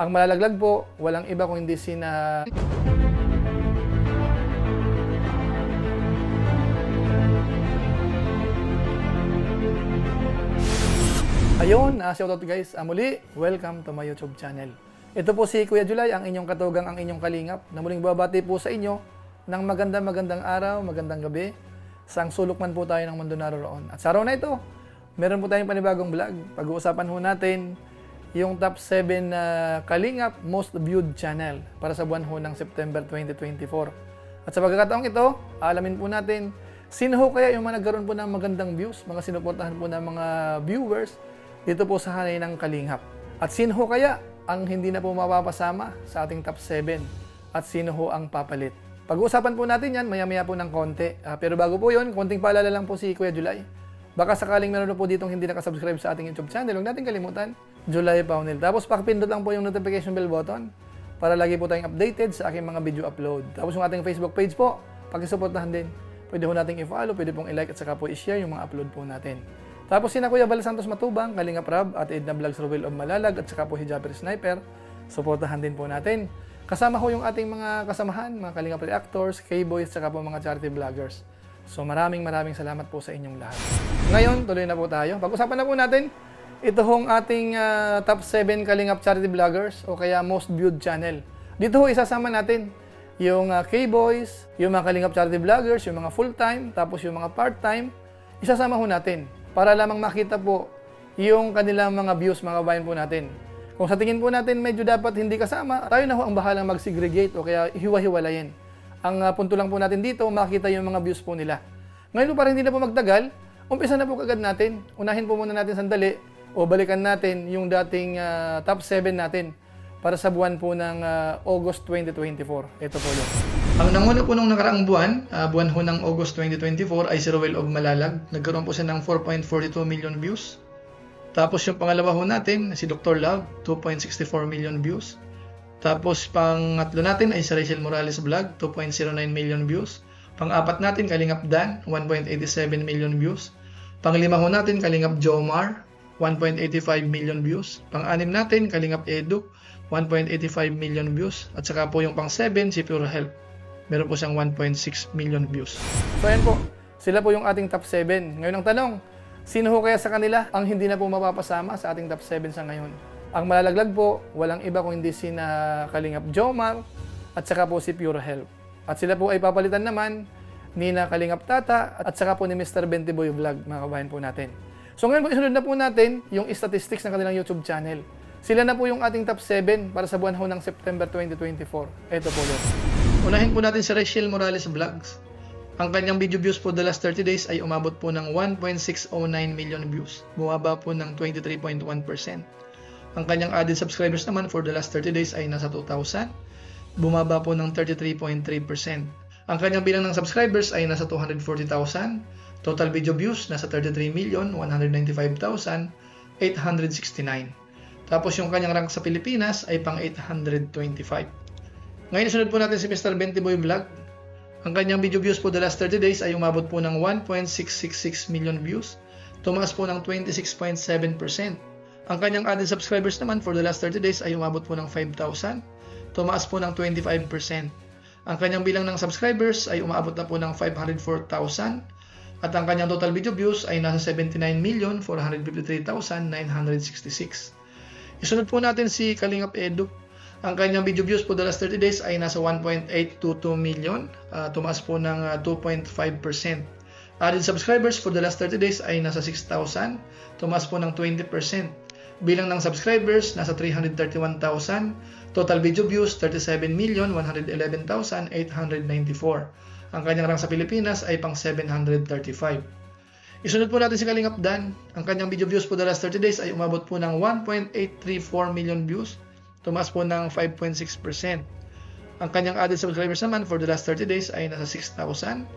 Ang malalaglag po, walang iba kung hindi sina... Ayun, shoutout guys. Muli, welcome to my YouTube channel. Ito po si Kuya Julay, ang inyong katugang, ang inyong kalingap, na muling babati po sa inyo ng magandang araw, magandang gabi, sang sulok man po tayo ng mundo naroon. At sa araw na ito, meron po tayong panibagong vlog. Pag-uusapan po natin yung top 7 na kalingap most viewed channel para sa buwan ho ng September 2024. At sa pagkakataong ito, alamin po natin sino ho kaya yung mga nagkaroon po ng magandang views, mga sinuportahan po ng mga viewers dito po sa hanay ng kalingap. At sino ho kaya ang hindi na po mapapasama sa ating top 7 at sino ho ang papalit. Pag-uusapan po natin yan maya-maya po ng konti. Pero bago po yun, konting paalala lang po si Kuya Julay. Baka sakaling meron po ditong hindi nakasubscribe sa ating YouTube channel, huwag natin kalimutan, Julay Paunil. Tapos pakipindot lang po yung notification bell button para lagi po tayong updated sa aking mga video upload. Tapos yung ating Facebook page po, pakisuportahan din. Pwede po nating i-follow, pwede pong i-like at saka po i-share yung mga upload po natin. Tapos sina Kuya Bal Santos Matubang, Kalingap Rab, at Edna Vlogs Ruel of Malalag, at saka po si Japper Sniper, suportahan din po natin. Kasama ko yung ating mga kasamahan, mga Kalingap Reactors, K-Boys, at saka po mga charity vloggers. So maraming salamat po sa inyong lahat. Ngayon, tuloy na po tayo. Pag-usapan na po natin, ito hong ating top 7 Kalingap charity vloggers o kaya most viewed channel. Dito ho isasama natin yung K-Boys, yung mga Kalingap charity vloggers, yung mga full-time, tapos yung mga part-time. Isasama ho natin para lamang makita po yung kanilang mga views, mga kabayan po natin. Kung sa tingin po natin medyo dapat hindi kasama, tayo na ho ang bahalang mag-segregate o kaya hiwa-hiwalayin. Ang punto lang po natin dito, makita yung mga views po nila. Ngayon po para hindi na po magtagal, umpisa na po kagad natin. Unahin po muna natin sandali o balikan natin yung dating top 7 natin para sa buwan po ng August 2024. Ito po yun. Ang nanguna po nung nakaraang buwan, buwan ho ng August 2024 ay si Ruel of Malalag. Nagkaroon po siya ng 4.42 million views. Tapos yung pangalawa ho natin, si Dr. Love, 2.64 million views. Tapos pangatlo natin ay si Rachel Morales Vlog, 2.09 million views. Pang-apat natin, Kalingap Dan, 1.87 million views. Panglima ho natin, Kalingap Jomar, 1.85 million views. Pang-anim natin, Kalingap Edu, 1.85 million views. At saka po yung pang-7, si Pure Health. Meron po siyang 1.6 million views. So ayan po, sila po yung ating top 7. Ngayon ang tanong, sino ho kaya sa kanila ang hindi na po mapapasama sa ating top 7 sa ngayon? Ang malalaglag po, walang iba kung hindi sina Kalingap Jomar at saka po si Pure Health. At sila po ay papalitan naman ni na Kalingap Tata at saka po ni Mr. Bentiboy Vlog, mga kabayan po natin. So ngayon po, isunod na po natin yung statistics ng kanilang YouTube channel. Sila na po yung ating top 7 para sa buwan ho ng September 2024. Ito po yun. Unahin po natin si Rachel Morales Vlogs. Ang kanyang video views po the last 30 days ay umabot po ng 1.609 million views. Bumaba po ng 23.1%. Ang kanyang added subscribers naman for the last 30 days ay nasa 2,000. Bumaba po ng 33.3%. Ang kanyang bilang ng subscribers ay nasa 240,000. Total video views nasa 33,195,869. Tapos yung kanyang rank sa Pilipinas ay pang 825. Ngayon sunod po natin si Mr. Bentiboy Vlog. Ang kanyang video views po the last 30 days ay umabot po ng 1.666 million views. Tumaas po ng 26.7%. Ang kanyang added subscribers naman for the last 30 days ay umabot po ng 5,000. Tumaas po ng 25%. Ang kanyang bilang ng subscribers ay umabot na po ng 504,000. At ang kanyang total video views ay nasa 79,453,966. Isunod po natin si Kalingap Edu. Ang kanyang video views po the last 30 days ay nasa 1.822 million. Tumaas po ng 2.5%. Added subscribers for the last 30 days ay nasa 6,000. Tumaas po ng 20%. Bilang ng subscribers, nasa 331,000. Total video views, 37,111,894. Ang kanyang rank sa Pilipinas ay pang 735. Isunod po natin si Kalingap Dan. Ang kanyang video views po the last 30 days ay umabot po ng 1.834 million views. Tumaas po ng 5.6%. Ang kanyang added subscribers naman for the last 30 days ay nasa 6,000.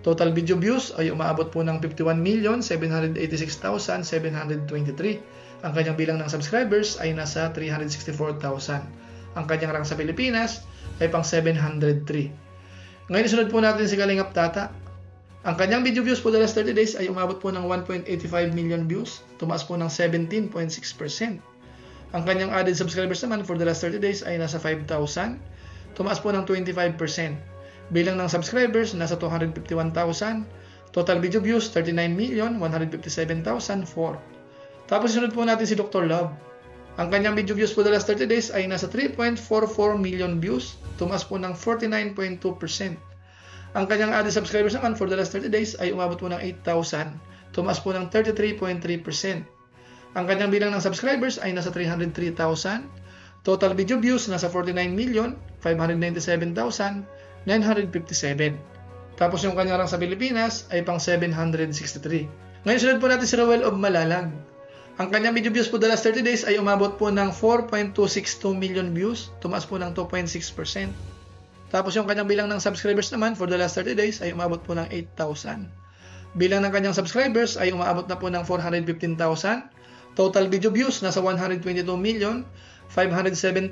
Total video views ay umaabot po ng 51,786,723. Ang kanyang bilang ng subscribers ay nasa 364,000. Ang kanyang rank sa Pilipinas ay pang 703. Ngayon isunod po natin si Kalingap Tata. Ang kanyang video views po the last 30 days ay umabot po ng 1.85 million views. Tumaas po ng 17.6%. Ang kanyang added subscribers naman for the last 30 days ay nasa 5,000. Tumaas po ng 25%. Bilang ng subscribers, nasa 251,000. Total video views, 39,157,004. Tapos sunod po natin si Dr. Love. Ang kanyang video views for the last 30 days ay nasa 3.44 million views. Tumaas po ng 49.2%. Ang kanyang added subscribers naman for the last 30 days ay umabot po ng 8,000. Tumaas po ng 33.3%. Ang kanyang bilang ng subscribers ay nasa 303,000. Total video views nasa 49,597,957. Tapos yung kanyang rank sa Pilipinas ay pang 763. Ngayon sunod po natin si Roel of Malalag. Ang kanyang video views po the last 30 days ay umabot po ng 4.262 million views. Tumaas po ng 2.6%. Tapos yung kanyang bilang ng subscribers naman for the last 30 days ay umabot po ng 8,000. Bilang ng kanyang subscribers ay umabot na po ng 415,000. Total video views nasa 122,507,140.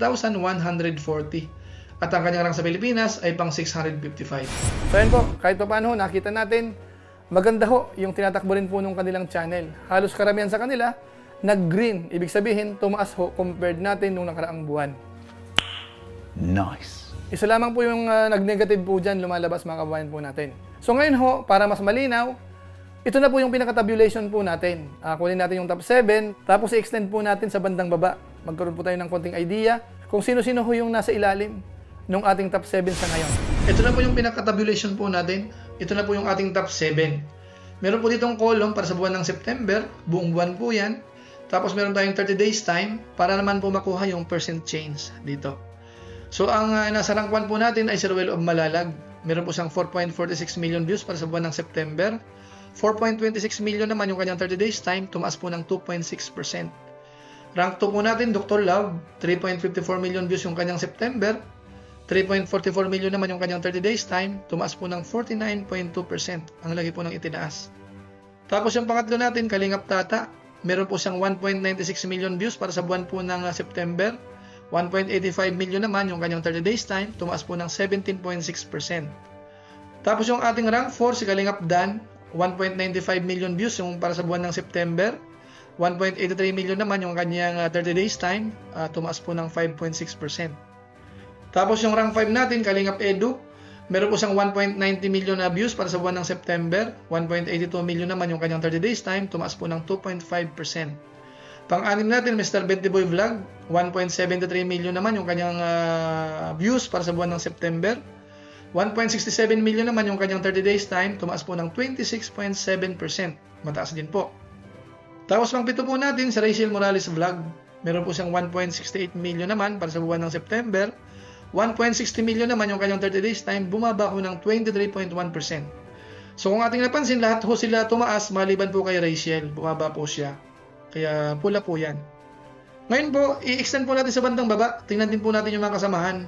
At ang kanyang rank sa Pilipinas ay pang 655. So yun po, kahit pa paano nakita natin, maganda ho yung tinatakbo rin po ng kanilang channel. Halos karamihan sa kanila, nag-green. Ibig sabihin, tumaas ho compared natin nung nakaraang buwan. Nice. Isa lamang po yung nag-negative po dyan, lumalabas mga kabayan po natin. So ngayon ho, para mas malinaw, ito na po yung pinaka-tabulation po natin. Kunin natin yung top 7, tapos i-extend po natin sa bandang baba. Magkaroon po tayo ng konting idea kung sino-sino ho yung nasa ilalim ng ating top 7 sa ngayon. Ito na po yung pinaka-tabulation po natin. Ito na po yung ating top 7. Meron po ditong column para sa buwan ng September. Buong buwan po yan. Tapos meron tayong 30 days time para naman po makuha yung percent change dito. So ang nasa rank 1 po natin ay si Roel of Malalag. Meron po siyang 4.46 million views para sa buwan ng September. 4.26 million naman yung kanyang 30 days time. Tumaas po ng 2.6%. Rank 2 po natin, Dr. Love. 3.54 million views yung kanyang September. 3.44 million naman yung kanyang 30 days time, tumaas po ng 49.2%. Ang lagi po ng itinaas. Tapos yung pangatlo natin, Kalingap Tata. Meron po siyang 1.96 million views para sa buwan po ng September. 1.85 million naman yung kanyang 30 days time, tumaas po ng 17.6%. Tapos yung ating rank 4, si Kalingap Dan. 1.95 million views yung para sa buwan ng September. 1.83 million naman yung kanyang 30 days time, tumaas po ng 5.6%. Tapos yung rank 5 natin, Kalingap Edu, meron po siyang 1.90 million na views para sa buwan ng September. 1.82 million naman yung kanyang 30 days time, tumaas po ng 2.5%. Pang-anim natin, Mr. Benty Boy Vlog, 1.73 million naman yung kanyang views para sa buwan ng September. 1.67 million naman yung kanyang 30 days time, tumaas po ng 26.7%. Mataas din po. Tapos pang-pito po natin, si Rachel Morales Vlog, meron po siyang 1.68 million naman para sa buwan ng September. 1.60 million naman yung kanyang 30 days time, bumaba ho ng 23.1%. So kung ating napansin, lahat ho sila tumaas maliban po kay Rachel, bumaba po siya. Kaya pula po yan. Ngayon po, i-extend po natin sa bandang baba. Tingnan din po natin yung mga kasamahan.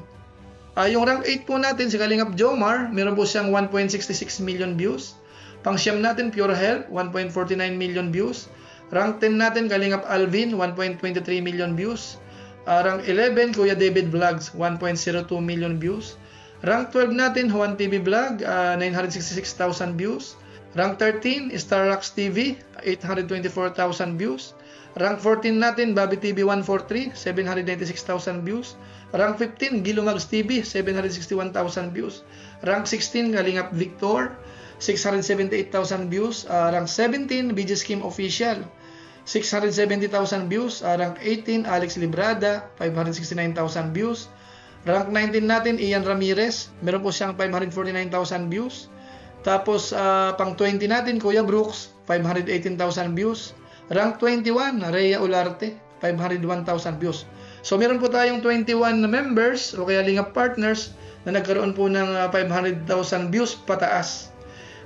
Yung rank 8 po natin, si Kalingap Jomar, meron po siyang 1.66 million views. Pang-siyam natin, Pure Health, 1.49 million views. Rank 10 natin, Kalingap Alvin, 1.23 million views. Rank 11, Kuya David Vlogs, 1.02 million views. Rank 12 natin, Juan TV Vlog, 966,000 views. Rank 13, Starrocks TV, 824,000 views. Rank 14 natin, Bobby TV 143, 796,000 views. Rank 15, Gilumags TV, 761,000 views. Rank 16, Kalingap Victor, 678,000 views. Rank 17, BG Scheme Official, 670,000 views. Rank 18, Alex Librada, 569,000 views. Rank 19 natin, Ian Ramirez, meron po siyang 549,000 views. Tapos pang 20 natin, Kuya Brooks, 518,000 views. Rank 21, Rhea Ularte, 501,000 views. So meron po tayong 21 members o kaya Lingap partners na nagkaroon po ng 500,000 views pataas.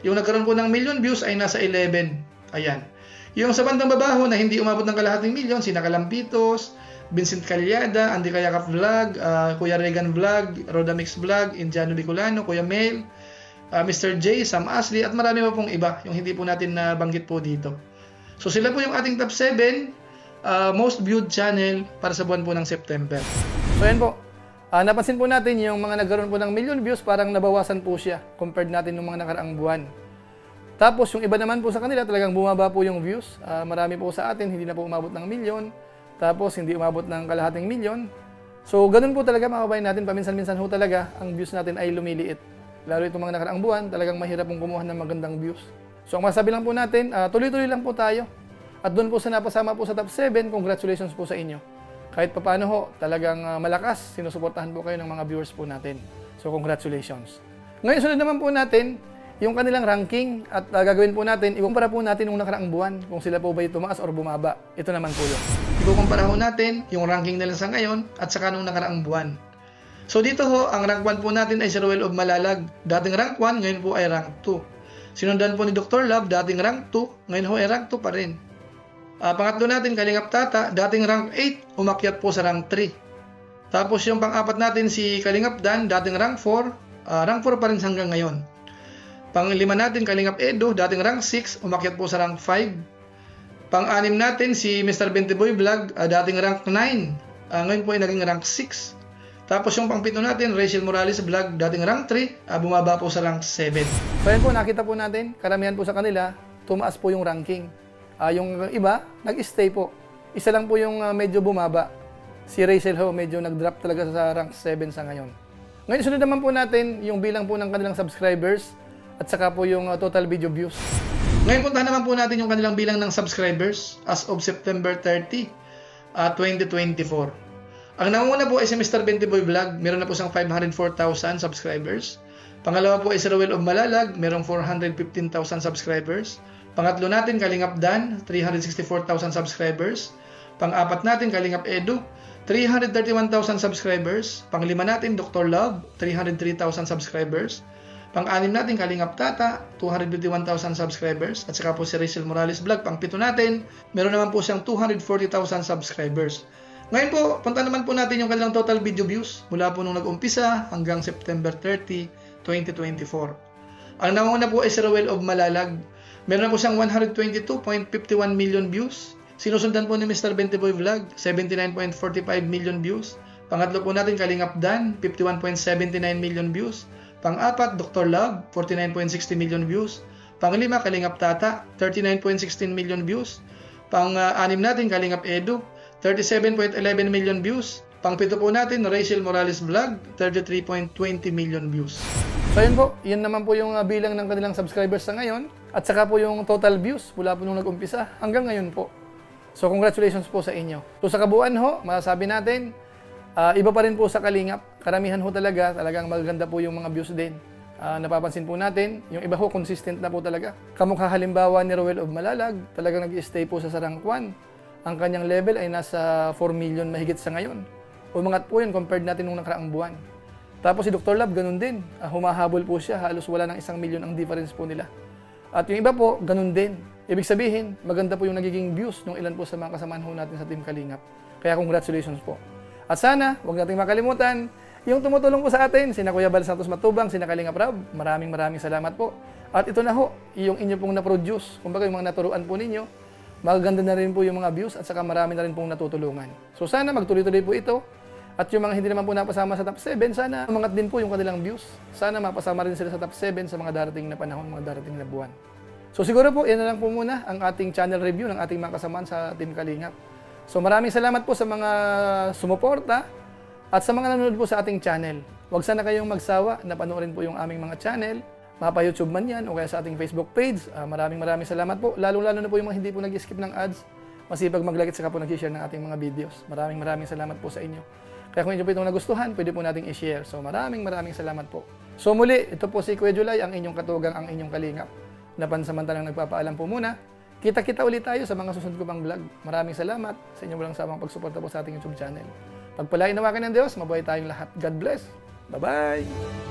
Yung nagkaroon po ng million views ay nasa 11. Ayan. Yung sa bandang babaho na hindi umabot ng kalahating milyon, sina Kalampitos, Vincent Calyada, Andy Kayakap Vlog, Kuya Regan Vlog, Rodamix Vlog, Indiano Bicolano, Kuya Mel, Mr. J, Sam Ashley, at marami pa pong iba, yung hindi po natin nabanggit po dito. So sila po yung ating top 7 most viewed channel para sa buwan po ng September. So yan po, napansin po natin yung mga nagkaroon po ng million views, parang nabawasan po siya compared natin ng mga nakaraang buwan. Tapos yung iba naman po sa kanila talagang bumaba po yung views. Marami po sa atin hindi na po umabot ng milyon. Tapos hindi umabot ng kalahating milyon. So ganun po talaga mga kabayan natin, paminsan-minsan ho talaga ang views natin ay lumiliit. Lalo itong mga nakaraang buwan, talagang mahirap pong kumuha ng magandang views. So ang masabi lang po natin, tuloy-tuloy lang po tayo. At doon po sa napasama po sa top 7, congratulations po sa inyo. Kahit papaano ho, talagang malakas, sinusuportahan po kayo ng mga viewers po natin. So congratulations. Ngayon sunod naman po natin, yung kanilang ranking at gagawin po natin, ikumpara po natin nung nakaraang buwan kung sila po ba tumaas or bumaba. Ito naman po yun. Ikukumpara ho natin yung ranking nila sa ngayon at saka nung nakaraang buwan. So dito ho, ang rank 1 po natin ay si Ruel of Malalag. Dating rank 1, ngayon po ay rank 2. Sinundan po ni Dr. Love, dating rank 2, ngayon ho ay rank 2 pa rin. Pangatlo natin, Kalingap Tata, dating rank 8, umakyat po sa rank 3. Tapos yung pang-apat natin si Kalingap Dan, dating rank 4, rank 4 pa rin hanggang ngayon. Pang-lima natin, Kalingap Edo, dating rank 6, umakyat po sa rank 5. Pang-anim natin si Mr. Bentiboy Vlog, dating rank 9, ngayon po ay naging rank 6. Tapos yung pang-pito natin, Rachel Morales Vlog, dating rank 3, bumaba po sa rank 7. So yan po, nakita po natin, karamihan po sa kanila, tumaas po yung ranking. Yung iba, nag-stay po. Isa lang po yung medyo bumaba. Si Rachel ho, medyo nag-drop talaga sa rank 7 sa ngayon. Ngayon, sunod naman po natin yung bilang po ng kanilang subscribers at saka po yung total video views. Ngayon, puntahan naman po natin yung kanilang bilang ng subscribers as of September 30, 2024. Ang nanguna po ay si Mr. Bentiboy Vlog. Meron na po siyang 504,000 subscribers. Pangalawa po ay si Ruel of Malalag. Merong 415,000 subscribers. Pangatlo natin, Kalingap Dan, 364,000 subscribers. Pang-apat natin, Kalingap Edu, 331,000 subscribers. Panglima natin, Dr. Love, 303,000 subscribers. Pang-anim natin, Kalingap Tata, 251,000 subscribers. At saka po si Rachel Morales Vlog. Pang-pito natin, meron naman po siyang 240,000 subscribers. Ngayon po, punta naman po natin yung kanilang total video views mula po nung nag-umpisa hanggang September 30, 2024. Ang nanguna po ay si Ruel of Malalag. Meron na po siyang 122.51 million views. Sinusundan po ni Mr. Bentiboy Vlog, 79.45 million views. Pangatlo po natin, Kalingap Dan, 51.79 million views. Pang-apat, Dr. Love, 49.60 million views. Panglima, Kalingap Tata, 39.16 million views. Pang-anim natin, Kalingap Edu, 37.11 million views. Pang-pito po natin, Rachel Morales Vlog, 33.20 million views. So yun po, yun naman po yung bilang ng kanilang subscribers sa ngayon. At saka po yung total views mula po nung nag-umpisa hanggang ngayon po. So congratulations po sa inyo. So sa kabuuan ho, masasabi natin, iba pa rin po sa Kalingap. Karamihan ho talagang magaganda po yung mga views din. Napapansin po natin, yung iba ho consistent na po talaga. Kamukha halimbawa ni Ruel of Malalag, talagang nag-stay po sa rank 1. Ang kanyang level ay nasa 4 million mahigit sa ngayon. Umangat po yun compared natin nung nakaraang buwan. Tapos si Dr. Love, ganun din. Humahabol po siya, halos wala ng 1 million ang difference po nila. At yung iba po, ganun din. Ibig sabihin, maganda po yung nagiging views ng ilan po sa mga kasamahan ho natin sa Team Kalingap. Kaya congratulations po. At sana, huwag nating makalimutan, yung tumutulong po sa atin, sina Kuya Bal Santos Matubang, sina Kalingap Rab, maraming salamat po. At ito na ho, yung inyo pong na-produce, kumbaga yung mga naturuan po ninyo, magaganda na rin po yung mga views at saka marami na rin pong natutulungan. So sana magtuloy-tuloy po ito. At yung mga hindi naman po napasama sa top 7, sana umangat din po yung kanilang views. Sana mapasama rin sila sa top 7 sa mga darating na panahon, mga darating na buwan. So siguro po, yan na lang po muna ang ating channel review ng ating mga kasamaan sa Team Kalingap. So maraming salamat po sa mga sumuporta at sa mga nanonood po sa ating channel. Huwag sana kayong magsawa na panoorin po yung aming mga channel, mapa-YouTube man yan o kaya sa ating Facebook page. Maraming salamat po. Lalo-lalo na po yung mga hindi po nag-skip ng ads. Masipag mag-like at saka po nag-share ng ating mga videos. Maraming salamat po sa inyo. Kaya kung inyo po itong nagustuhan, pwede po nating i-share. So maraming salamat po. So muli, ito po si Kuya Julay, ang inyong katugang, ang inyong Kalingap. Na pansamantalang nagpapaalam po muna. Kita-kita ulit tayo sa mga susunod ko pang vlog. Maraming salamat sa inyong walang samang pagsuporta po sa ating YouTube channel. Pagpalain nawakan ng Diyos, mabuhay tayong lahat. God bless. Bye-bye!